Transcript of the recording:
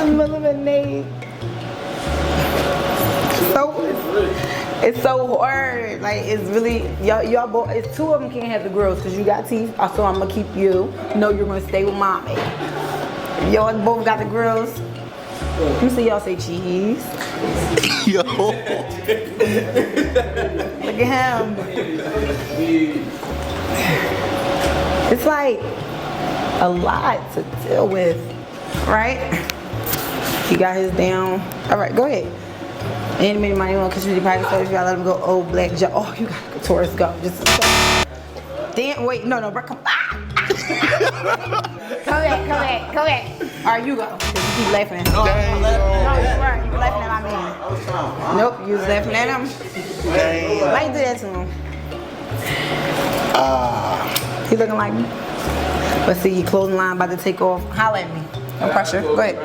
Eliminate. It's so hard. Like it's really y'all both. It's two of them can't have the girls because you got teeth. So I'm gonna keep you. No, you're gonna stay with mommy. If y'all both got the girls. Let me see y'all say cheese. Yo. Look at him. It's like a lot to deal with, right? He got his down. All right, go ahead. Animated money on community private service. You gotta let him go. Oh, black job. Oh, you gotta go. Taurus, go. Just damn. Wait, no, bro. Come back. Come back. All right, you go. You keep laughing at him. No, you weren't. You were laughing at my man. Nope, you was laughing at him. Damn. Why you do that to him? He looking like me. But see, clothing line about to take off. Holla at me. No pressure. Go ahead.